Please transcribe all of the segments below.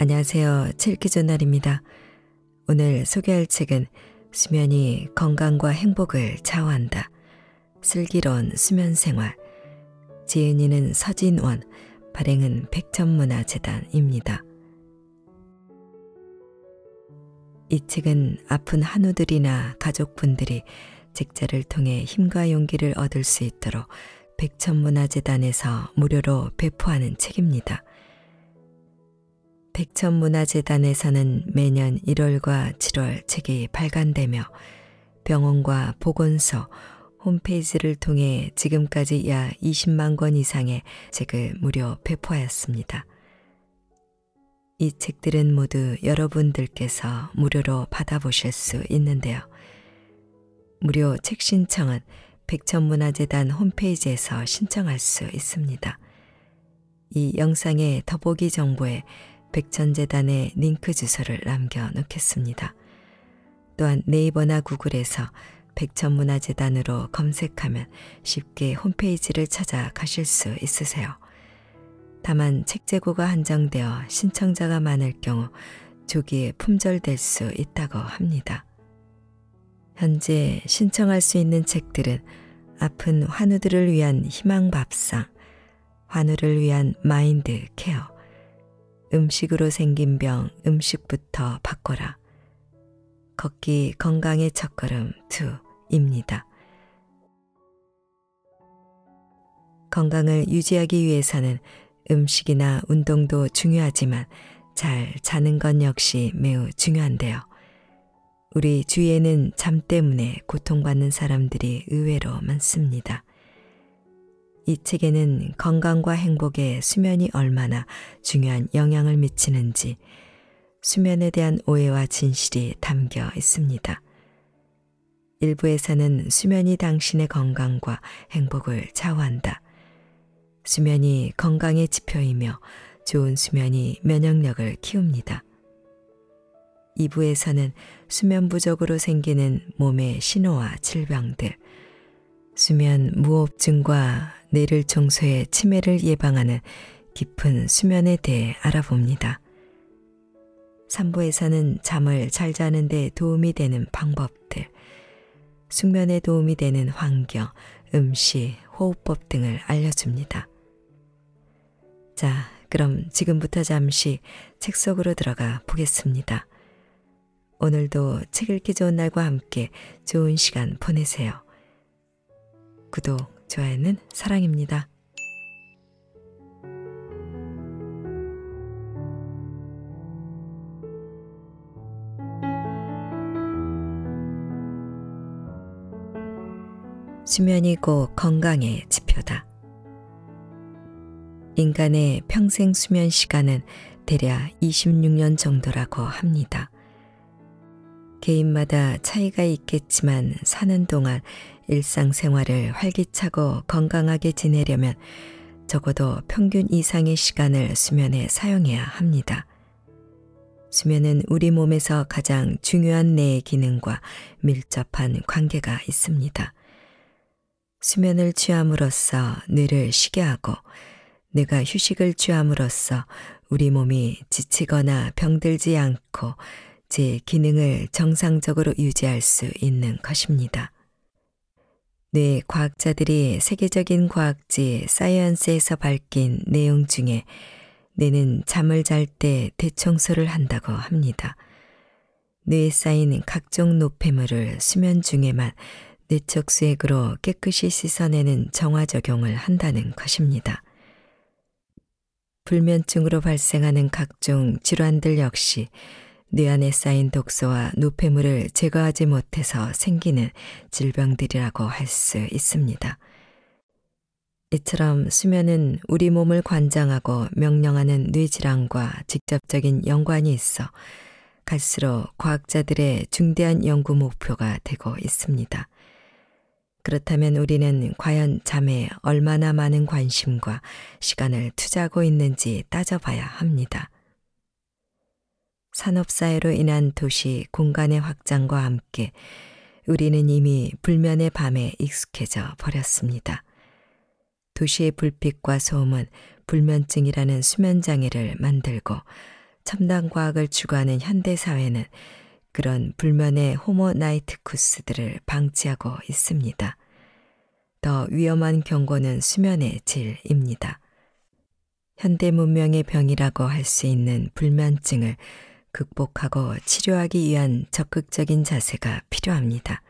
안녕하세요. 칠기조날입니다. 오늘 소개할 책은 수면이 건강과 행복을 좌우한다. 슬기로운 수면생활. 지은이는 서진원, 발행은 백천문화재단입니다. 이 책은 아픈 한우들이나 가족분들이 책자를 통해 힘과 용기를 얻을 수 있도록 백천문화재단에서 무료로 배포하는 책입니다. 백천문화재단에서는 매년 1월과 7월 책이 발간되며 병원과 보건소, 홈페이지를 통해 지금까지 약 20만 권 이상의 책을 무료 배포하였습니다. 이 책들은 모두 여러분들께서 무료로 받아보실 수 있는데요. 무료 책 신청은 백천문화재단 홈페이지에서 신청할 수 있습니다. 이 영상의 더보기 정보에 백천재단의 링크 주소를 남겨놓겠습니다. 또한 네이버나 구글에서 백천문화재단으로 검색하면 쉽게 홈페이지를 찾아가실 수 있으세요. 다만 책 재고가 한정되어 신청자가 많을 경우 조기에 품절될 수 있다고 합니다. 현재 신청할 수 있는 책들은 아픈 환우들을 위한 희망밥상, 환우를 위한 마인드 케어, 음식으로 생긴 병 음식부터 바꿔라, 걷기 건강의 첫걸음 2입니다. 건강을 유지하기 위해서는 음식이나 운동도 중요하지만 잘 자는 것 역시 매우 중요한데요. 우리 주위에는 잠 때문에 고통받는 사람들이 의외로 많습니다. 이 책에는 건강과 행복에 수면이 얼마나 중요한 영향을 미치는지 수면에 대한 오해와 진실이 담겨 있습니다. 일부에서는 수면이 당신의 건강과 행복을 좌우한다. 수면이 건강의 지표이며 좋은 수면이 면역력을 키웁니다. 2부에서는 수면 부족으로 생기는 몸의 신호와 질병들, 수면 무호흡증과 뇌를 청소해 치매를 예방하는 깊은 수면에 대해 알아봅니다. 3부에서는 잠을 잘 자는 데 도움이 되는 방법들, 숙면에 도움이 되는 환경, 음식, 호흡법 등을 알려줍니다. 자, 그럼 지금부터 잠시 책 속으로 들어가 보겠습니다. 오늘도 책 읽기 좋은 날과 함께 좋은 시간 보내세요. 구독, 좋아요는 사랑입니다. 수면이 곧 건강의 지표다. 인간의 평생 수면 시간은 대략 26년 정도라고 합니다. 개인마다 차이가 있겠지만 사는 동안 일상생활을 활기차고 건강하게 지내려면 적어도 평균 이상의 시간을 수면에 사용해야 합니다. 수면은 우리 몸에서 가장 중요한 뇌의 기능과 밀접한 관계가 있습니다. 수면을 취함으로써 뇌를 쉬게 하고 뇌가 휴식을 취함으로써 우리 몸이 지치거나 병들지 않고 제 기능을 정상적으로 유지할 수 있는 것입니다. 뇌 과학자들이 세계적인 과학지 사이언스에서 밝힌 내용 중에 뇌는 잠을 잘 때 대청소를 한다고 합니다. 뇌에 쌓인 각종 노폐물을 수면 중에만 뇌척수액으로 깨끗이 씻어내는 정화작용을 한다는 것입니다. 불면증으로 발생하는 각종 질환들 역시 뇌 안에 쌓인 독소와 노폐물을 제거하지 못해서 생기는 질병들이라고 할 수 있습니다. 이처럼 수면은 우리 몸을 관장하고 명령하는 뇌질환과 직접적인 연관이 있어 갈수록 과학자들의 중대한 연구 목표가 되고 있습니다. 그렇다면 우리는 과연 잠에 얼마나 많은 관심과 시간을 투자하고 있는지 따져봐야 합니다. 산업사회로 인한 도시 공간의 확장과 함께 우리는 이미 불면의 밤에 익숙해져 버렸습니다. 도시의 불빛과 소음은 불면증이라는 수면장애를 만들고 첨단 과학을 추구하는 현대 사회는 그런 불면의 호모나이트쿠스들을 방치하고 있습니다. 더 위험한 경고는 수면의 질입니다. 현대 문명의 병이라고 할 수 있는 불면증을 극복하고 치료하기 위한 적극적인 자세가 필요합니다.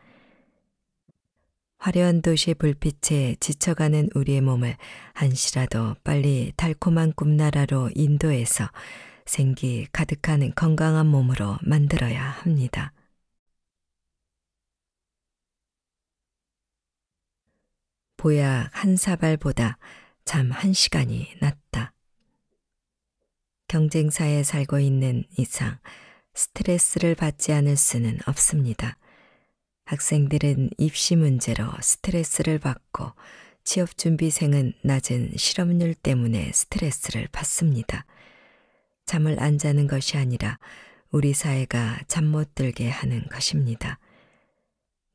화려한 도시의 불빛에 지쳐가는 우리의 몸을 한시라도 빨리 달콤한 꿈나라로 인도해서 생기 가득한 건강한 몸으로 만들어야 합니다. 보약 한 사발보다 잠 한 시간이 낫다. 경쟁사에 살고 있는 이상 스트레스를 받지 않을 수는 없습니다. 학생들은 입시 문제로 스트레스를 받고 취업준비생은 낮은 실업률 때문에 스트레스를 받습니다. 잠을 안 자는 것이 아니라 우리 사회가 잠 못 들게 하는 것입니다.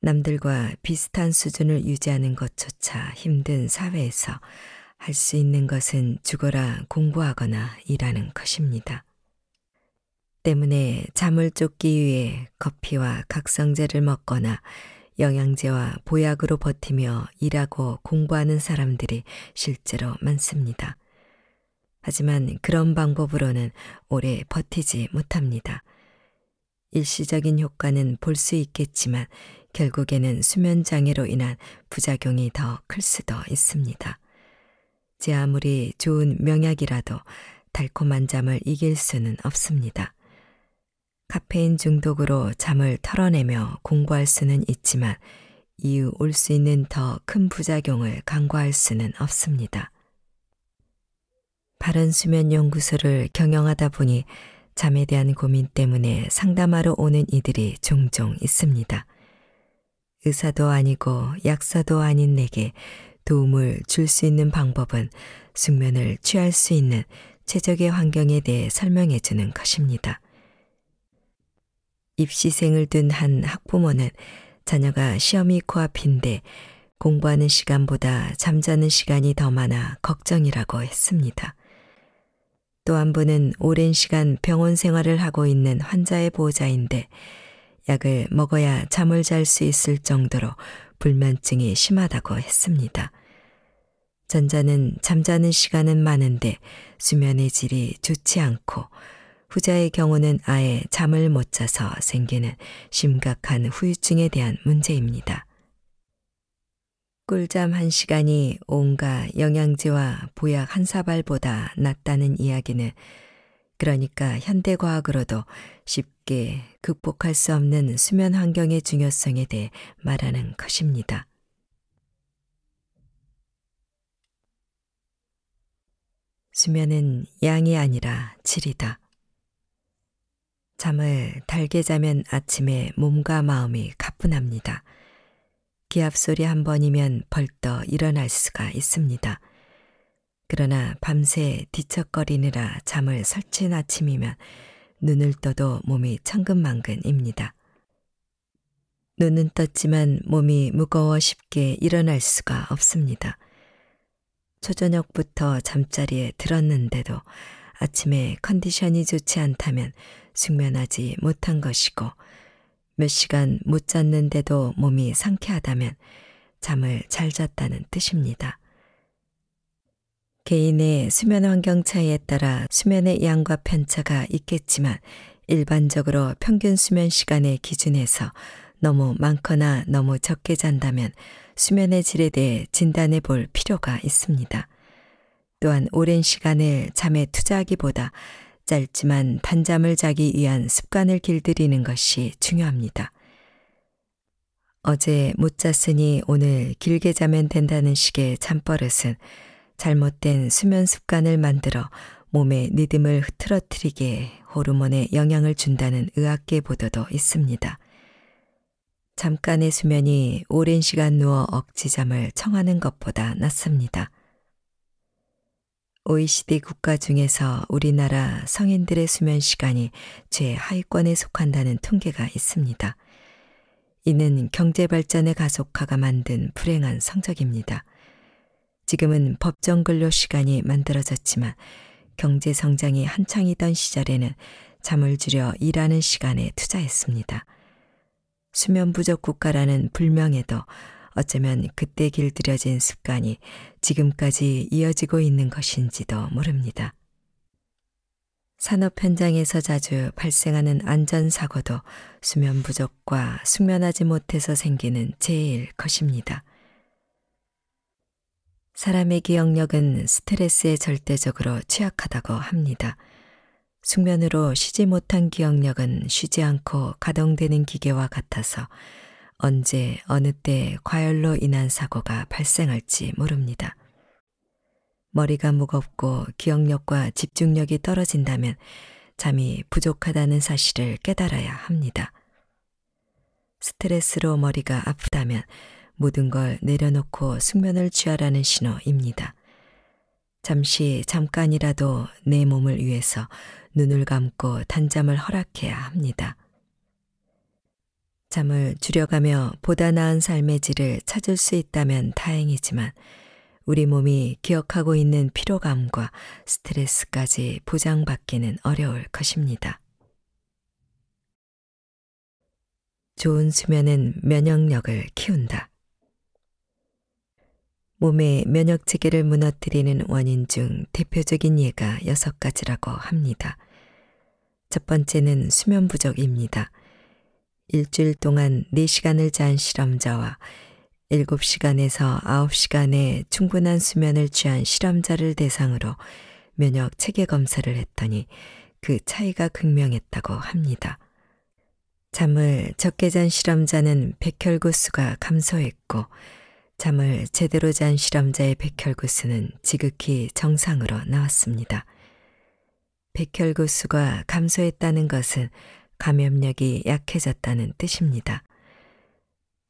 남들과 비슷한 수준을 유지하는 것조차 힘든 사회에서 할 수 있는 것은 죽어라 공부하거나 일하는 것입니다. 때문에 잠을 쫓기 위해 커피와 각성제를 먹거나 영양제와 보약으로 버티며 일하고 공부하는 사람들이 실제로 많습니다. 하지만 그런 방법으로는 오래 버티지 못합니다. 일시적인 효과는 볼 수 있겠지만 결국에는 수면 장애로 인한 부작용이 더 클 수도 있습니다. 제 아무리 좋은 명약이라도 달콤한 잠을 이길 수는 없습니다. 카페인 중독으로 잠을 털어내며 공부할 수는 있지만 이후 올 수 있는 더 큰 부작용을 간과할 수는 없습니다. 바른 수면 연구소를 경영하다 보니 잠에 대한 고민 때문에 상담하러 오는 이들이 종종 있습니다. 의사도 아니고 약사도 아닌 내게 도움을 줄 수 있는 방법은 숙면을 취할 수 있는 최적의 환경에 대해 설명해 주는 것입니다. 입시생을 둔 한 학부모는 자녀가 시험이 코앞인데 공부하는 시간보다 잠자는 시간이 더 많아 걱정이라고 했습니다. 또 한 분은 오랜 시간 병원 생활을 하고 있는 환자의 보호자인데 약을 먹어야 잠을 잘 수 있을 정도로 불면증이 심하다고 했습니다. 전자는 잠자는 시간은 많은데 수면의 질이 좋지 않고 후자의 경우는 아예 잠을 못 자서 생기는 심각한 후유증에 대한 문제입니다. 꿀잠 한 시간이 온갖 영양제와 보약 한 사발보다 낫다는 이야기는 그러니까 현대과학으로도 쉽게 극복할 수 없는 수면 환경의 중요성에 대해 말하는 것입니다. 수면은 양이 아니라 질이다. 잠을 달게 자면 아침에 몸과 마음이 가뿐합니다. 기합소리 한 번이면 벌떡 일어날 수가 있습니다. 그러나 밤새 뒤척거리느라 잠을 설친 아침이면 눈을 떠도 몸이 천근만근입니다. 눈은 떴지만 몸이 무거워 쉽게 일어날 수가 없습니다. 초저녁부터 잠자리에 들었는데도 아침에 컨디션이 좋지 않다면 숙면하지 못한 것이고 몇 시간 못 잤는데도 몸이 상쾌하다면 잠을 잘 잤다는 뜻입니다. 개인의 수면 환경 차이에 따라 수면의 양과 편차가 있겠지만 일반적으로 평균 수면 시간의 기준에서 너무 많거나 너무 적게 잔다면 수면의 질에 대해 진단해 볼 필요가 있습니다. 또한 오랜 시간을 잠에 투자하기보다 짧지만 단잠을 자기 위한 습관을 길들이는 것이 중요합니다. 어제 못 잤으니 오늘 길게 자면 된다는 식의 잠버릇은 잘못된 수면 습관을 만들어 몸의 리듬을 흐트러뜨리게 호르몬에 영향을 준다는 의학계 보도도 있습니다. 잠깐의 수면이 오랜 시간 누워 억지잠을 청하는 것보다 낫습니다. OECD 국가 중에서 우리나라 성인들의 수면 시간이 최하위권에 속한다는 통계가 있습니다. 이는 경제발전의 가속화가 만든 불행한 성적입니다. 지금은 법정 근로 시간이 만들어졌지만 경제 성장이 한창이던 시절에는 잠을 줄여 일하는 시간에 투자했습니다. 수면 부족 국가라는 불명에도 어쩌면 그때 길들여진 습관이 지금까지 이어지고 있는 것인지도 모릅니다. 산업 현장에서 자주 발생하는 안전사고도 수면 부족과 숙면하지 못해서 생기는 재해일 것입니다. 사람의 기억력은 스트레스에 절대적으로 취약하다고 합니다. 숙면으로 쉬지 못한 기억력은 쉬지 않고 가동되는 기계와 같아서 언제 어느 때 과열로 인한 사고가 발생할지 모릅니다. 머리가 무겁고 기억력과 집중력이 떨어진다면 잠이 부족하다는 사실을 깨달아야 합니다. 스트레스로 머리가 아프다면 모든 걸 내려놓고 숙면을 취하라는 신호입니다. 잠깐이라도 내 몸을 위해서 눈을 감고 단잠을 허락해야 합니다. 잠을 줄여가며 보다 나은 삶의 질을 찾을 수 있다면 다행이지만 우리 몸이 기억하고 있는 피로감과 스트레스까지 보장받기는 어려울 것입니다. 좋은 수면은 면역력을 키운다. 몸의 면역 체계를 무너뜨리는 원인 중 대표적인 예가 6가지라고 합니다. 첫 번째는 수면 부족입니다. 일주일 동안 4시간을 잔 실험자와 7시간에서 9시간의 충분한 수면을 취한 실험자를 대상으로 면역 체계 검사를 했더니 그 차이가 극명했다고 합니다. 잠을 적게 잔 실험자는 백혈구 수가 감소했고 잠을 제대로 잔 실험자의 백혈구 수는 지극히 정상으로 나왔습니다. 백혈구 수가 감소했다는 것은 감염력이 약해졌다는 뜻입니다.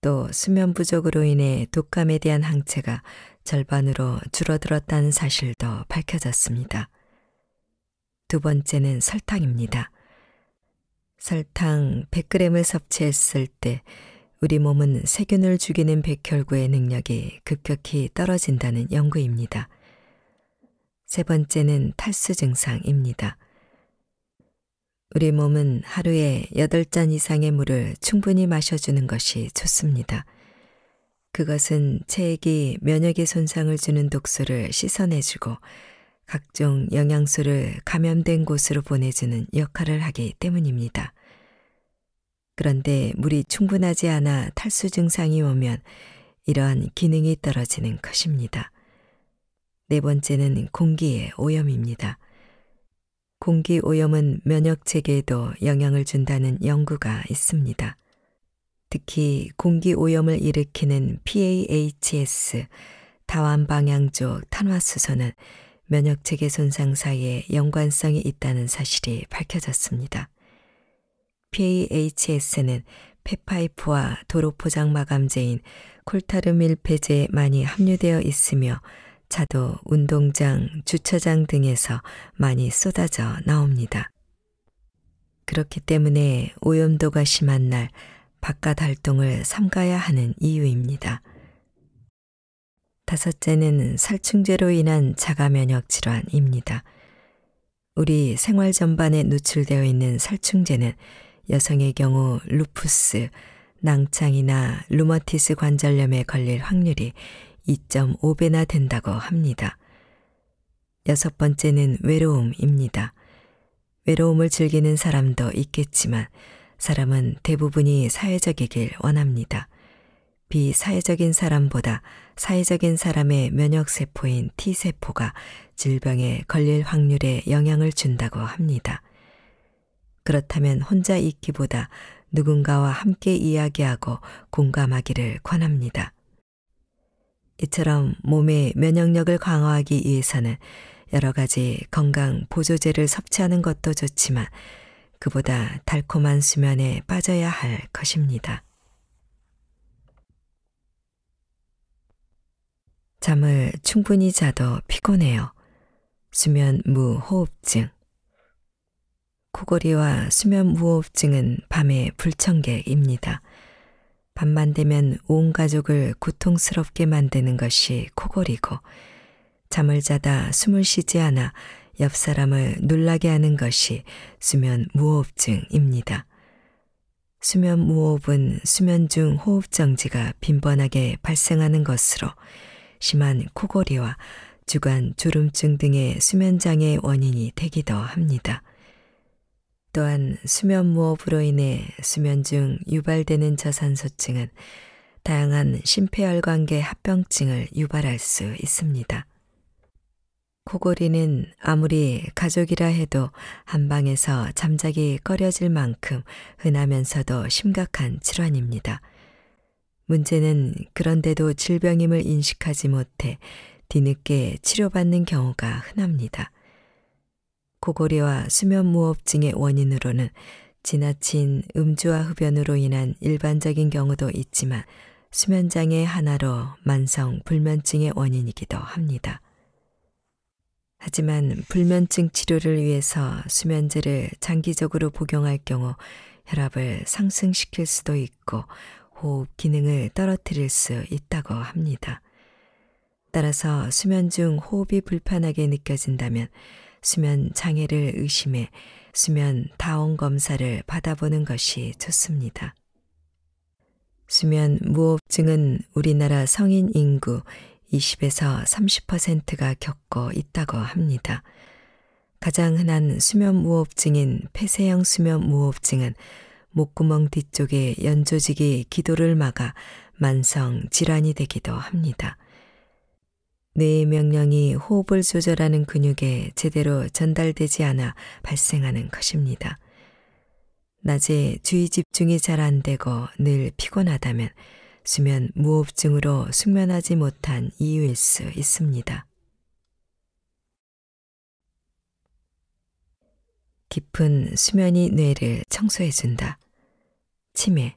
또 수면 부족으로 인해 독감에 대한 항체가 절반으로 줄어들었다는 사실도 밝혀졌습니다. 두 번째는 설탕입니다. 설탕 100g을 섭취했을 때 우리 몸은 세균을 죽이는 백혈구의 능력이 급격히 떨어진다는 연구입니다. 세 번째는 탈수 증상입니다. 우리 몸은 하루에 8잔 이상의 물을 충분히 마셔주는 것이 좋습니다. 그것은 체액이 면역에 손상을 주는 독소를 씻어내주고 각종 영양소를 감염된 곳으로 보내주는 역할을 하기 때문입니다. 그런데 물이 충분하지 않아 탈수 증상이 오면 이러한 기능이 떨어지는 것입니다. 네 번째는 공기의 오염입니다. 공기 오염은 면역 체계에도 영향을 준다는 연구가 있습니다. 특히 공기 오염을 일으키는 PAHS, 다완방향족 탄화수소는 면역 체계 손상 사이에 연관성이 있다는 사실이 밝혀졌습니다. PAHS는 폐파이프와 도로 포장 마감재인 콜타르밀폐제에 많이 함유되어 있으며 차도, 운동장, 주차장 등에서 많이 쏟아져 나옵니다. 그렇기 때문에 오염도가 심한 날 바깥 활동을 삼가야 하는 이유입니다. 다섯째는 살충제로 인한 자가 면역 질환입니다. 우리 생활 전반에 노출되어 있는 살충제는 여성의 경우 루푸스, 낭창이나 루머티스 관절염에 걸릴 확률이 2.5배나 된다고 합니다. 여섯 번째는 외로움입니다. 외로움을 즐기는 사람도 있겠지만 사람은 대부분이 사회적이길 원합니다. 비사회적인 사람보다 사회적인 사람의 면역세포인 T세포가 질병에 걸릴 확률에 영향을 준다고 합니다. 그렇다면 혼자 있기보다 누군가와 함께 이야기하고 공감하기를 권합니다. 이처럼 몸의 면역력을 강화하기 위해서는 여러 가지 건강 보조제를 섭취하는 것도 좋지만 그보다 달콤한 수면에 빠져야 할 것입니다. 잠을 충분히 자도 피곤해요. 수면 무호흡증. 코골이와 수면 무호흡증은 밤의 불청객입니다. 밤만 되면 온 가족을 고통스럽게 만드는 것이 코골이고 잠을 자다 숨을 쉬지 않아 옆 사람을 놀라게 하는 것이 수면 무호흡증입니다. 수면 무호흡은 수면 중 호흡 정지가 빈번하게 발생하는 것으로 심한 코골이와 주간 졸음증 등의 수면 장애의 원인이 되기도 합니다. 또한 수면 무호흡으로 인해 수면 중 유발되는 저산소증은 다양한 심폐혈관계 합병증을 유발할 수 있습니다. 코골이는 아무리 가족이라 해도 한 방에서 잠자기 꺼려질 만큼 흔하면서도 심각한 질환입니다. 문제는 그런데도 질병임을 인식하지 못해 뒤늦게 치료받는 경우가 흔합니다. 코골이와 수면무호흡증의 원인으로는 지나친 음주와 흡연으로 인한 일반적인 경우도 있지만 수면장애 하나로 만성 불면증의 원인이기도 합니다. 하지만 불면증 치료를 위해서 수면제를 장기적으로 복용할 경우 혈압을 상승시킬 수도 있고 호흡 기능을 떨어뜨릴 수 있다고 합니다. 따라서 수면 중 호흡이 불편하게 느껴진다면 수면 장애를 의심해 수면 다원 검사를 받아보는 것이 좋습니다. 수면 무호흡증은 우리나라 성인 인구 20에서 30%가 겪고 있다고 합니다. 가장 흔한 수면 무호흡증인 폐쇄형 수면 무호흡증은 목구멍 뒤쪽의 연조직이 기도를 막아 만성 질환이 되기도 합니다. 뇌의 명령이 호흡을 조절하는 근육에 제대로 전달되지 않아 발생하는 것입니다. 낮에 주의 집중이 잘 안 되고 늘 피곤하다면 수면 무호흡증으로 숙면하지 못한 이유일 수 있습니다. 깊은 수면이 뇌를 청소해준다. 치매.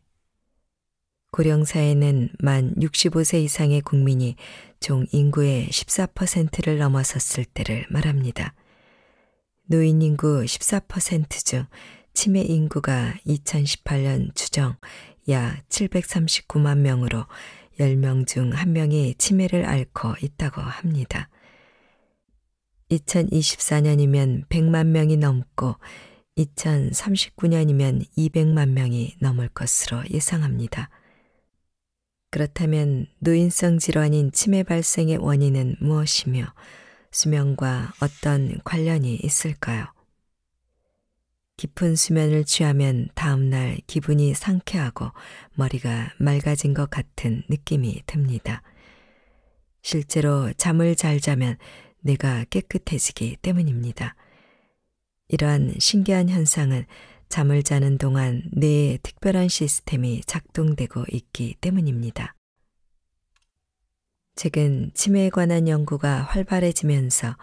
고령사회는 만 65세 이상의 국민이 총 인구의 14%를 넘어섰을 때를 말합니다. 노인 인구 14% 중 치매 인구가 2018년 추정 약 739만 명으로 10명 중 1명이 치매를 앓고 있다고 합니다. 2024년이면 100만 명이 넘고 2039년이면 200만 명이 넘을 것으로 예상합니다. 그렇다면 노인성 질환인 치매 발생의 원인은 무엇이며 수면과 어떤 관련이 있을까요? 깊은 수면을 취하면 다음날 기분이 상쾌하고 머리가 맑아진 것 같은 느낌이 듭니다. 실제로 잠을 잘 자면 뇌가 깨끗해지기 때문입니다. 이러한 신기한 현상은 잠을 자는 동안 뇌에 특별한 시스템이 작동되고 있기 때문입니다. 최근 치매에 관한 연구가 활발해지면서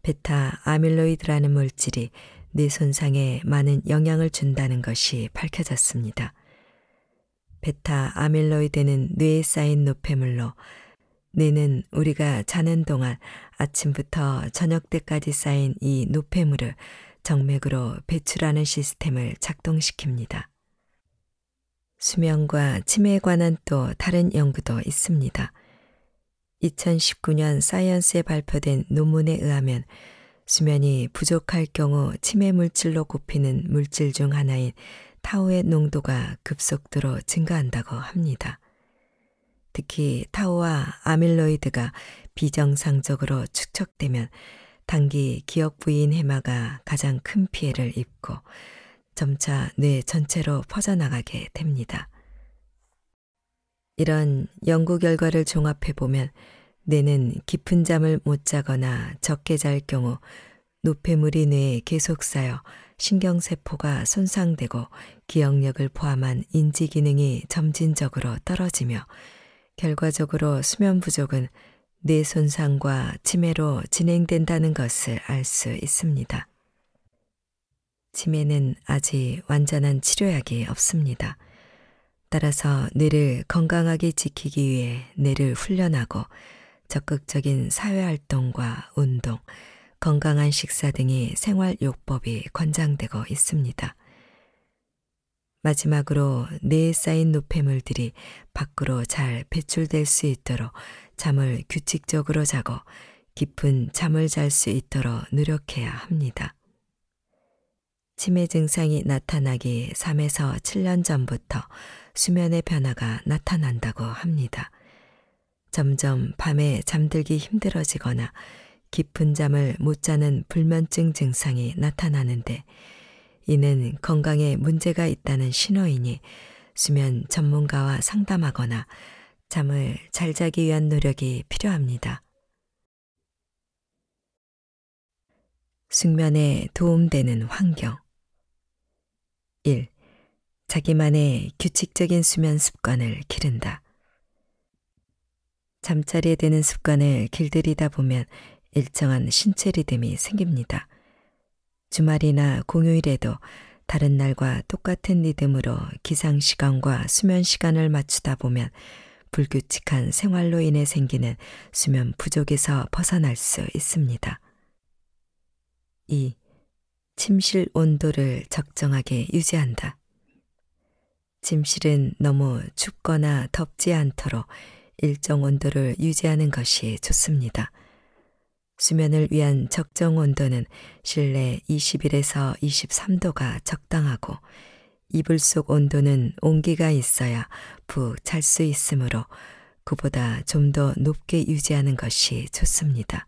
베타 아밀로이드라는 물질이 뇌 손상에 많은 영향을 준다는 것이 밝혀졌습니다. 베타 아밀로이드는 뇌에 쌓인 노폐물로 뇌는 우리가 자는 동안 아침부터 저녁 때까지 쌓인 이 노폐물을 정맥으로 배출하는 시스템을 작동시킵니다. 수면과 치매에 관한 또 다른 연구도 있습니다. 2019년 사이언스에 발표된 논문에 의하면 수면이 부족할 경우 치매 물질로 꼽히는 물질 중 하나인 타우의 농도가 급속도로 증가한다고 합니다. 특히 타우와 아밀로이드가 비정상적으로 축적되면 단기 기억 부위인 해마가 가장 큰 피해를 입고 점차 뇌 전체로 퍼져나가게 됩니다. 이런 연구 결과를 종합해보면 뇌는 깊은 잠을 못 자거나 적게 잘 경우 노폐물이 뇌에 계속 쌓여 신경세포가 손상되고 기억력을 포함한 인지 기능이 점진적으로 떨어지며 결과적으로 수면 부족은 뇌 손상과 치매로 진행된다는 것을 알 수 있습니다. 치매는 아직 완전한 치료약이 없습니다. 따라서 뇌를 건강하게 지키기 위해 뇌를 훈련하고 적극적인 사회활동과 운동, 건강한 식사 등의 생활요법이 권장되고 있습니다. 마지막으로 뇌에 쌓인 노폐물들이 밖으로 잘 배출될 수 있도록 잠을 규칙적으로 자고 깊은 잠을 잘 수 있도록 노력해야 합니다. 치매 증상이 나타나기 3에서 7년 전부터 수면의 변화가 나타난다고 합니다. 점점 밤에 잠들기 힘들어지거나 깊은 잠을 못 자는 불면증 증상이 나타나는데 이는 건강에 문제가 있다는 신호이니 수면 전문가와 상담하거나 잠을 잘 자기 위한 노력이 필요합니다. 숙면에 도움되는 환경 1. 자기만의 규칙적인 수면 습관을 기른다. 잠자리에 드는 습관을 길들이다 보면 일정한 신체 리듬이 생깁니다. 주말이나 공휴일에도 다른 날과 똑같은 리듬으로 기상시간과 수면시간을 맞추다 보면 불규칙한 생활로 인해 생기는 수면 부족에서 벗어날 수 있습니다. 2. 침실 온도를 적정하게 유지한다. 침실은 너무 춥거나 덥지 않도록 일정 온도를 유지하는 것이 좋습니다. 수면을 위한 적정 온도는 실내 21에서 23도가 적당하고 이불 속 온도는 온기가 있어야 푹 잘 수 있으므로 그보다 좀 더 높게 유지하는 것이 좋습니다.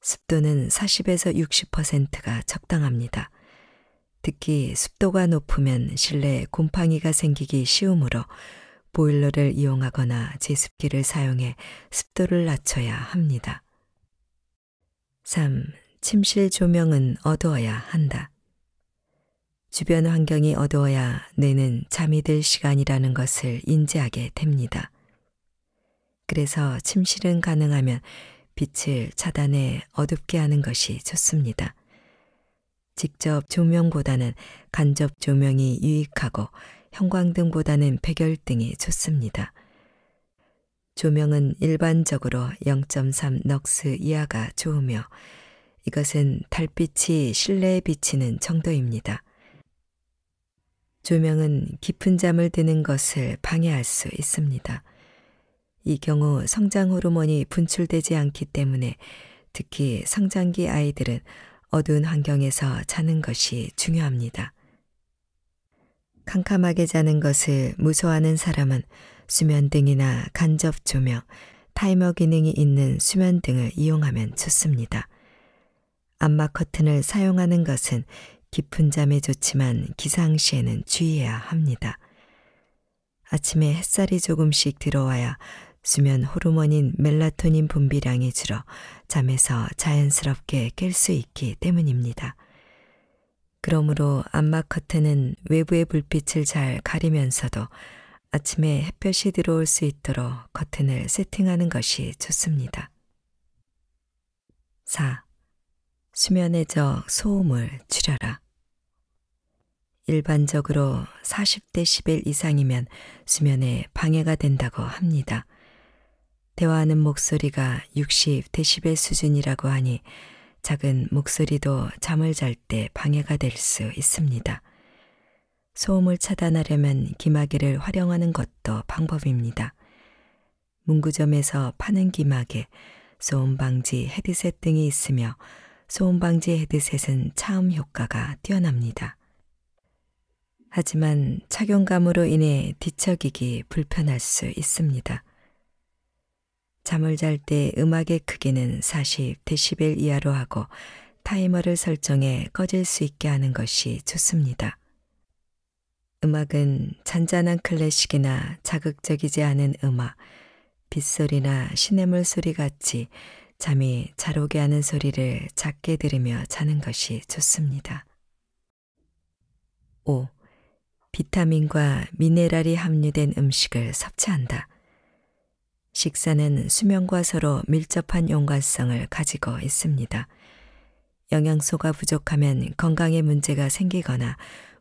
습도는 40에서 60%가 적당합니다. 특히 습도가 높으면 실내에 곰팡이가 생기기 쉬우므로 보일러를 이용하거나 제습기를 사용해 습도를 낮춰야 합니다. 3. 침실 조명은 어두워야 한다. 주변 환경이 어두워야 뇌는 잠이 들 시간이라는 것을 인지하게 됩니다. 그래서 침실은 가능하면 빛을 차단해 어둡게 하는 것이 좋습니다. 직접 조명보다는 간접 조명이 유익하고 형광등보다는 백열등이 좋습니다. 조명은 일반적으로 0.3 럭스 이하가 좋으며 이것은 달빛이 실내에 비치는 정도입니다. 조명은 깊은 잠을 드는 것을 방해할 수 있습니다. 이 경우 성장 호르몬이 분출되지 않기 때문에 특히 성장기 아이들은 어두운 환경에서 자는 것이 중요합니다. 캄캄하게 자는 것을 무서워하는 사람은 수면등이나 간접 조명, 타이머 기능이 있는 수면등을 이용하면 좋습니다. 암막 커튼을 사용하는 것은 깊은 잠에 좋지만 기상시에는 주의해야 합니다. 아침에 햇살이 조금씩 들어와야 수면 호르몬인 멜라토닌 분비량이 줄어 잠에서 자연스럽게 깰 수 있기 때문입니다. 그러므로 암막 커튼은 외부의 불빛을 잘 가리면서도 아침에 햇볕이 들어올 수 있도록 커튼을 세팅하는 것이 좋습니다. 4. 수면의 적 소음을 줄여라. 일반적으로 40데시벨 이상이면 수면에 방해가 된다고 합니다. 대화하는 목소리가 60데시벨 수준이라고 하니 작은 목소리도 잠을 잘 때 방해가 될 수 있습니다. 소음을 차단하려면 기마개를 활용하는 것도 방법입니다. 문구점에서 파는 기마개, 소음 방지 헤드셋 등이 있으며 소음 방지 헤드셋은 차음 효과가 뛰어납니다. 하지만 착용감으로 인해 뒤척이기 불편할 수 있습니다. 잠을 잘 때 음악의 크기는 40데시벨 이하로 하고 타이머를 설정해 꺼질 수 있게 하는 것이 좋습니다. 음악은 잔잔한 클래식이나 자극적이지 않은 음악, 빗소리나 시냇물 소리 같이 잠이 잘 오게 하는 소리를 작게 들으며 자는 것이 좋습니다. 5. 비타민과 미네랄이 함유된 음식을 섭취한다. 식사는 수면과 서로 밀접한 연관성을 가지고 있습니다. 영양소가 부족하면 건강에 문제가 생기거나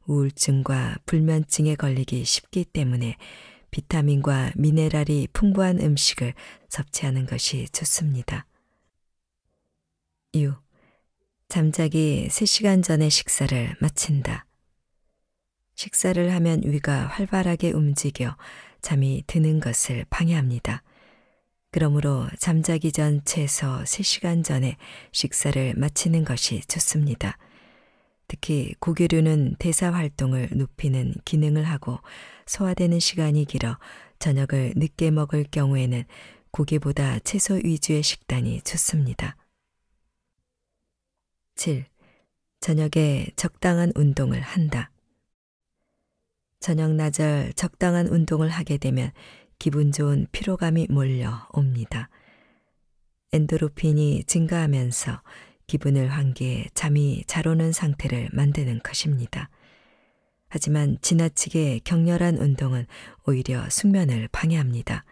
우울증과 불면증에 걸리기 쉽기 때문에 비타민과 미네랄이 풍부한 음식을 섭취하는 것이 좋습니다. 6. 잠자기 3시간 전에 식사를 마친다. 식사를 하면 위가 활발하게 움직여 잠이 드는 것을 방해합니다. 그러므로 잠자기 전 최소 3시간 전에 식사를 마치는 것이 좋습니다. 특히 고기류는 대사 활동을 높이는 기능을 하고 소화되는 시간이 길어 저녁을 늦게 먹을 경우에는 고기보다 채소 위주의 식단이 좋습니다. 7. 저녁에 적당한 운동을 한다. 저녁 나절 적당한 운동을 하게 되면 기분 좋은 피로감이 몰려옵니다. 엔도르핀이 증가하면서 기분을 환기해 잠이 잘 오는 상태를 만드는 것입니다. 하지만 지나치게 격렬한 운동은 오히려 숙면을 방해합니다.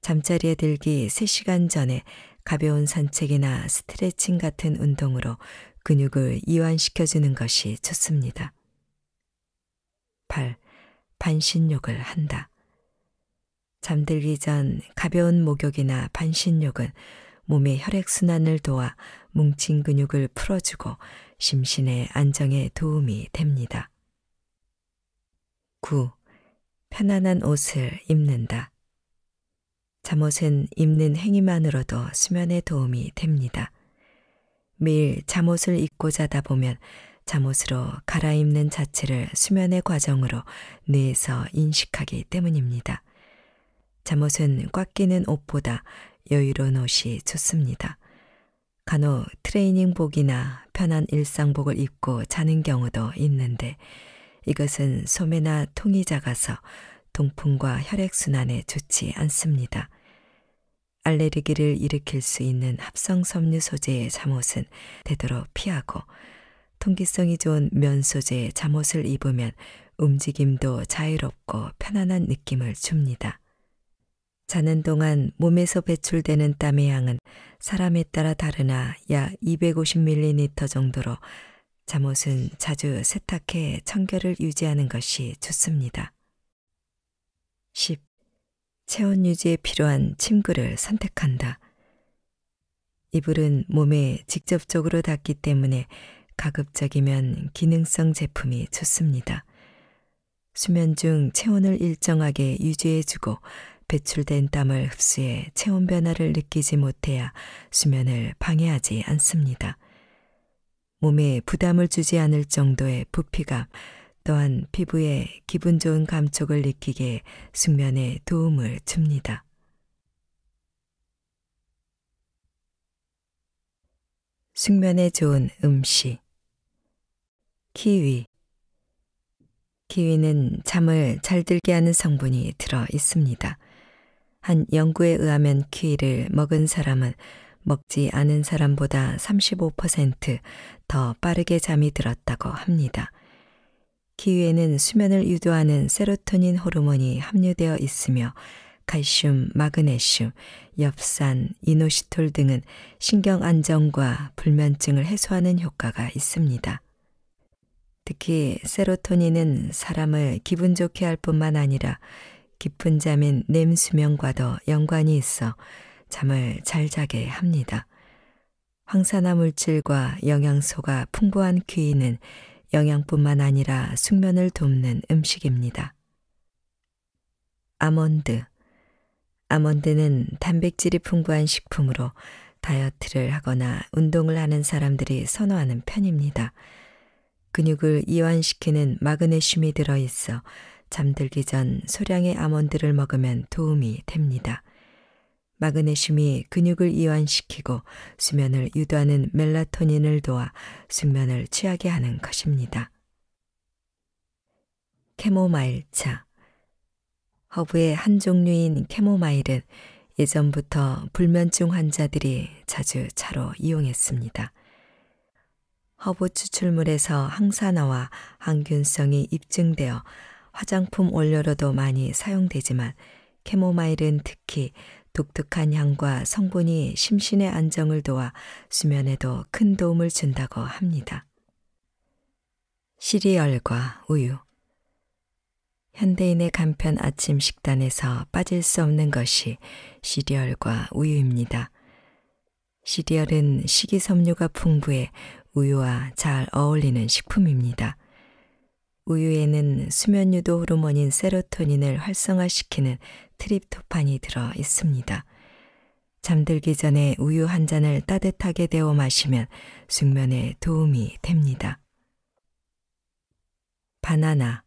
잠자리에 들기 3시간 전에 가벼운 산책이나 스트레칭 같은 운동으로 근육을 이완시켜주는 것이 좋습니다. 8. 반신욕을 한다. 잠들기 전 가벼운 목욕이나 반신욕은 몸의 혈액순환을 도와 뭉친 근육을 풀어주고 심신의 안정에 도움이 됩니다. 9. 편안한 옷을 입는다. 잠옷은 입는 행위만으로도 수면에 도움이 됩니다. 매일 잠옷을 입고 자다 보면 잠옷으로 갈아입는 자체를 수면의 과정으로 뇌에서 인식하기 때문입니다. 잠옷은 꽉 끼는 옷보다 여유로운 옷이 좋습니다. 간혹 트레이닝복이나 편한 일상복을 입고 자는 경우도 있는데 이것은 소매나 통이 작아서 동풍과 혈액순환에 좋지 않습니다. 알레르기를 일으킬 수 있는 합성섬유 소재의 잠옷은 되도록 피하고 통기성이 좋은 면 소재의 잠옷을 입으면 움직임도 자유롭고 편안한 느낌을 줍니다. 자는 동안 몸에서 배출되는 땀의 양은 사람에 따라 다르나 약 250ml 정도로 잠옷은 자주 세탁해 청결을 유지하는 것이 좋습니다. 10. 체온 유지에 필요한 침구를 선택한다. 이불은 몸에 직접적으로 닿기 때문에 가급적이면 기능성 제품이 좋습니다. 수면 중 체온을 일정하게 유지해주고 배출된 땀을 흡수해 체온 변화를 느끼지 못해야 수면을 방해하지 않습니다. 몸에 부담을 주지 않을 정도의 부피감, 또한 피부에 기분 좋은 감촉을 느끼게 숙면에 도움을 줍니다. 숙면에 좋은 음식. 키위. 키위는 잠을 잘 들게 하는 성분이 들어 있습니다. 한 연구에 의하면 키위를 먹은 사람은 먹지 않은 사람보다 35% 빠르게 잠이 들었다고 합니다. 키위에는 수면을 유도하는 세로토닌 호르몬이 함유되어 있으며 칼슘, 마그네슘, 엽산, 이노시톨 등은 신경 안정과 불면증을 해소하는 효과가 있습니다. 특히 세로토닌은 사람을 기분 좋게 할 뿐만 아니라 깊은 잠인 렘 수면과도 연관이 있어 잠을 잘 자게 합니다. 황산화 물질과 영양소가 풍부한 키위는 영양뿐만 아니라 숙면을 돕는 음식입니다. 아몬드. 아몬드는 단백질이 풍부한 식품으로 다이어트를 하거나 운동을 하는 사람들이 선호하는 편입니다. 근육을 이완시키는 마그네슘이 들어있어 잠들기 전 소량의 아몬드를 먹으면 도움이 됩니다. 마그네슘이 근육을 이완시키고 수면을 유도하는 멜라토닌을 도와 숙면을 취하게 하는 것입니다. 캐모마일차. 허브의 한 종류인 캐모마일은 예전부터 불면증 환자들이 자주 차로 이용했습니다. 허브 추출물에서 항산화와 항균성이 입증되어 화장품 원료로도 많이 사용되지만 캐모마일은 특히 독특한 향과 성분이 심신의 안정을 도와 수면에도 큰 도움을 준다고 합니다. 시리얼과 우유. 현대인의 간편 아침 식단에서 빠질 수 없는 것이 시리얼과 우유입니다. 시리얼은 식이섬유가 풍부해 우유와 잘 어울리는 식품입니다. 우유에는 수면유도 호르몬인 세로토닌을 활성화시키는 트립토판이 들어 있습니다. 잠들기 전에 우유 한 잔을 따뜻하게 데워 마시면 숙면에 도움이 됩니다. 바나나.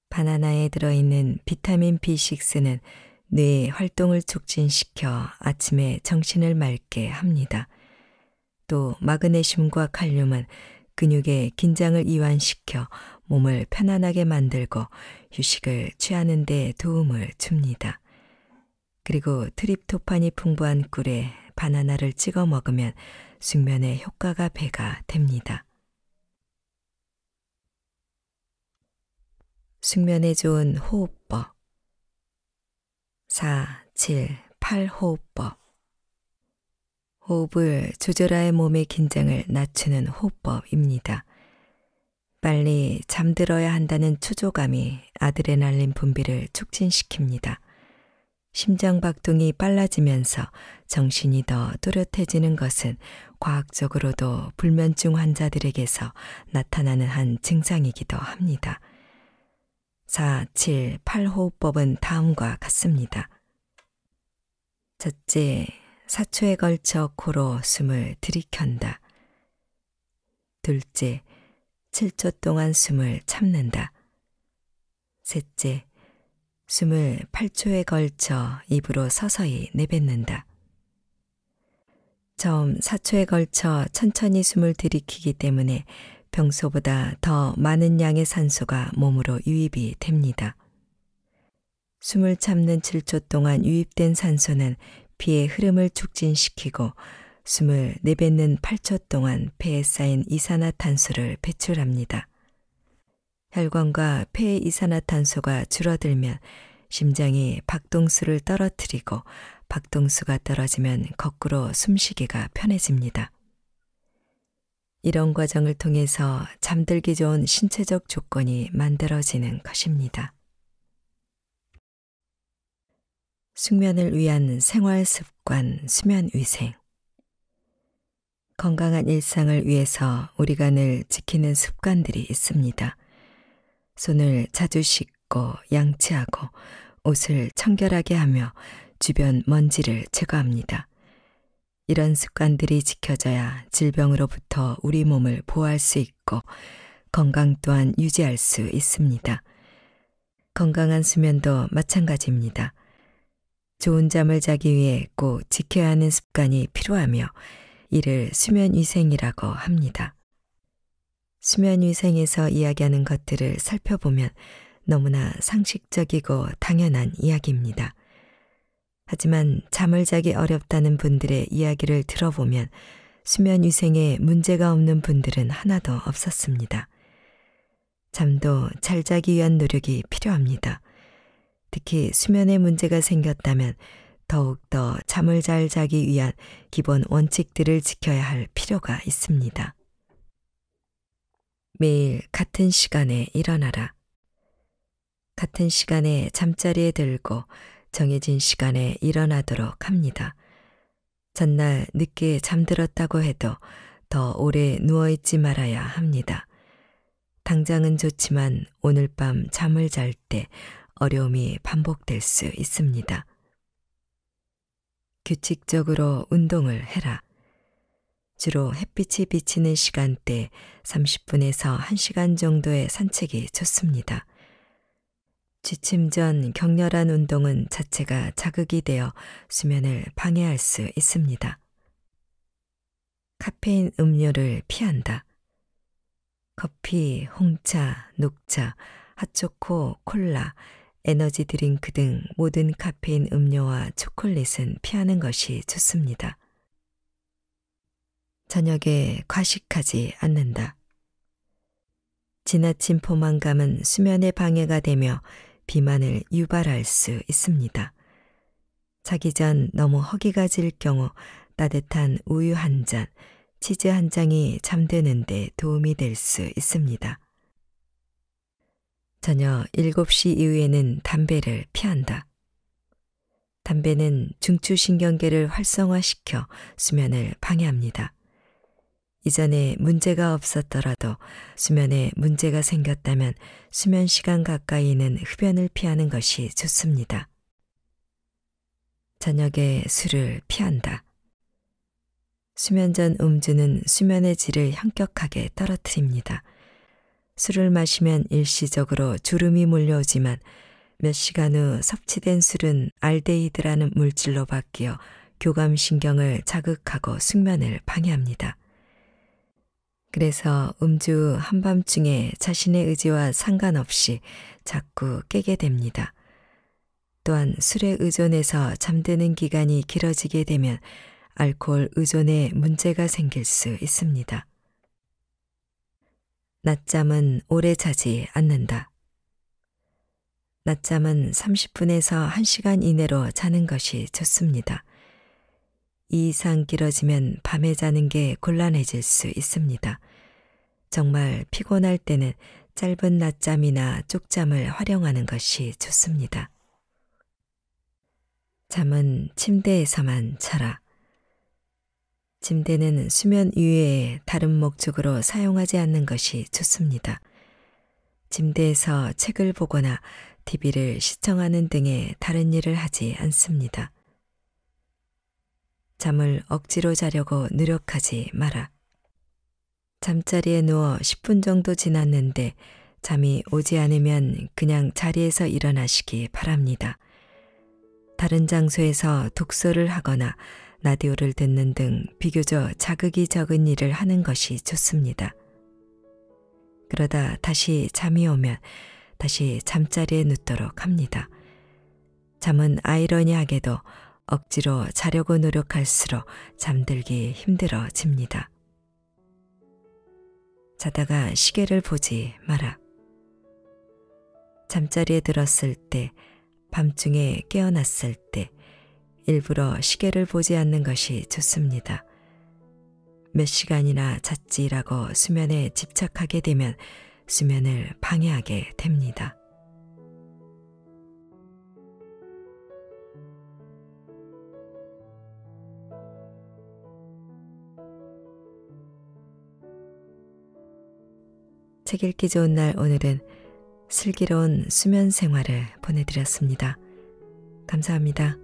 바나나에 들어있는 비타민 B6는 뇌의 활동을 촉진시켜 아침에 정신을 맑게 합니다. 또 마그네슘과 칼륨은 근육의 긴장을 이완시켜 몸을 편안하게 만들고 휴식을 취하는 데 도움을 줍니다. 그리고 트립토판이 풍부한 꿀에 바나나를 찍어 먹으면 숙면에 효과가 배가 됩니다. 숙면에 좋은 호흡법 4, 7, 8 호흡법. 호흡을 조절하여 몸의 긴장을 낮추는 호흡법입니다. 빨리 잠들어야 한다는 초조감이 아드레날린 분비를 촉진시킵니다. 심장 박동이 빨라지면서 정신이 더 또렷해지는 것은 과학적으로도 불면증 환자들에게서 나타나는 한 증상이기도 합니다. 4, 7, 8 호흡법은 다음과 같습니다. 첫째, 4초에 걸쳐 코로 숨을 들이켠다. 둘째, 7초 동안 숨을 참는다. 셋째, 숨을 8초에 걸쳐 입으로 서서히 내뱉는다. 처음 4초에 걸쳐 천천히 숨을 들이키기 때문에 평소보다 더 많은 양의 산소가 몸으로 유입이 됩니다. 숨을 참는 7초 동안 유입된 산소는 피의 흐름을 촉진시키고 숨을 내뱉는 8초 동안 폐에 쌓인 이산화탄소를 배출합니다. 혈관과 폐의 이산화탄소가 줄어들면 심장이 박동수를 떨어뜨리고 박동수가 떨어지면 거꾸로 숨쉬기가 편해집니다. 이런 과정을 통해서 잠들기 좋은 신체적 조건이 만들어지는 것입니다. 숙면을 위한 생활 습관, 수면 위생. 건강한 일상을 위해서 우리가 늘 지키는 습관들이 있습니다. 손을 자주 씻고 양치하고 옷을 청결하게 하며 주변 먼지를 제거합니다. 이런 습관들이 지켜져야 질병으로부터 우리 몸을 보호할 수 있고 건강 또한 유지할 수 있습니다. 건강한 수면도 마찬가지입니다. 좋은 잠을 자기 위해 꼭 지켜야 하는 습관이 필요하며 이를 수면위생이라고 합니다. 수면위생에서 이야기하는 것들을 살펴보면 너무나 상식적이고 당연한 이야기입니다. 하지만 잠을 자기 어렵다는 분들의 이야기를 들어보면 수면위생에 문제가 없는 분들은 하나도 없었습니다. 잠도 잘 자기 위한 노력이 필요합니다. 특히 수면에 문제가 생겼다면 더욱더 잠을 잘 자기 위한 기본 원칙들을 지켜야 할 필요가 있습니다. 매일 같은 시간에 일어나라. 같은 시간에 잠자리에 들고 정해진 시간에 일어나도록 합니다. 전날 늦게 잠들었다고 해도 더 오래 누워있지 말아야 합니다. 당장은 좋지만 오늘 밤 잠을 잘 때 어려움이 반복될 수 있습니다. 규칙적으로 운동을 해라. 주로 햇빛이 비치는 시간대 30분에서 1시간 정도의 산책이 좋습니다. 취침 전 격렬한 운동은 자체가 자극이 되어 수면을 방해할 수 있습니다. 카페인 음료를 피한다. 커피, 홍차, 녹차, 핫초코, 콜라, 에너지 드링크 등 모든 카페인 음료와 초콜릿은 피하는 것이 좋습니다. 저녁에 과식하지 않는다. 지나친 포만감은 수면에 방해가 되며 비만을 유발할 수 있습니다. 자기 전 너무 허기가 질 경우 따뜻한 우유 한 잔, 치즈 한 장이 잠드는 데 도움이 될 수 있습니다. 저녁 7시 이후에는 담배를 피한다. 담배는 중추신경계를 활성화시켜 수면을 방해합니다. 이전에 문제가 없었더라도 수면에 문제가 생겼다면 수면 시간 가까이는 흡연을 피하는 것이 좋습니다. 저녁에 술을 피한다. 수면 전 음주는 수면의 질을 현격하게 떨어뜨립니다. 술을 마시면 일시적으로 졸음이 몰려오지만 몇 시간 후 섭취된 술은 알데히드라는 물질로 바뀌어 교감신경을 자극하고 숙면을 방해합니다. 그래서 음주 후 한밤중에 자신의 의지와 상관없이 자꾸 깨게 됩니다. 또한 술에 의존해서 잠드는 기간이 길어지게 되면 알코올 의존에 문제가 생길 수 있습니다. 낮잠은 오래 자지 않는다. 낮잠은 30분에서 1시간 이내로 자는 것이 좋습니다. 이 이상 길어지면 밤에 자는 게 곤란해질 수 있습니다. 정말 피곤할 때는 짧은 낮잠이나 쪽잠을 활용하는 것이 좋습니다. 잠은 침대에서만 자라. 침대는 수면 이외에 다른 목적으로 사용하지 않는 것이 좋습니다. 침대에서 책을 보거나 TV를 시청하는 등의 다른 일을 하지 않습니다. 잠을 억지로 자려고 노력하지 마라. 잠자리에 누워 10분 정도 지났는데 잠이 오지 않으면 그냥 자리에서 일어나시기 바랍니다. 다른 장소에서 독서를 하거나 라디오를 듣는 등 비교적 자극이 적은 일을 하는 것이 좋습니다. 그러다 다시 잠이 오면 다시 잠자리에 눕도록 합니다. 잠은 아이러니하게도 억지로 자려고 노력할수록 잠들기 힘들어집니다. 자다가 시계를 보지 마라. 잠자리에 들었을 때, 밤중에 깨어났을 때 일부러 시계를 보지 않는 것이 좋습니다. 몇 시간이나 잤지라고 수면에 집착하게 되면 수면을 방해하게 됩니다. 책 읽기 좋은 날 오늘은 슬기로운 수면 생활을 보내드렸습니다. 감사합니다.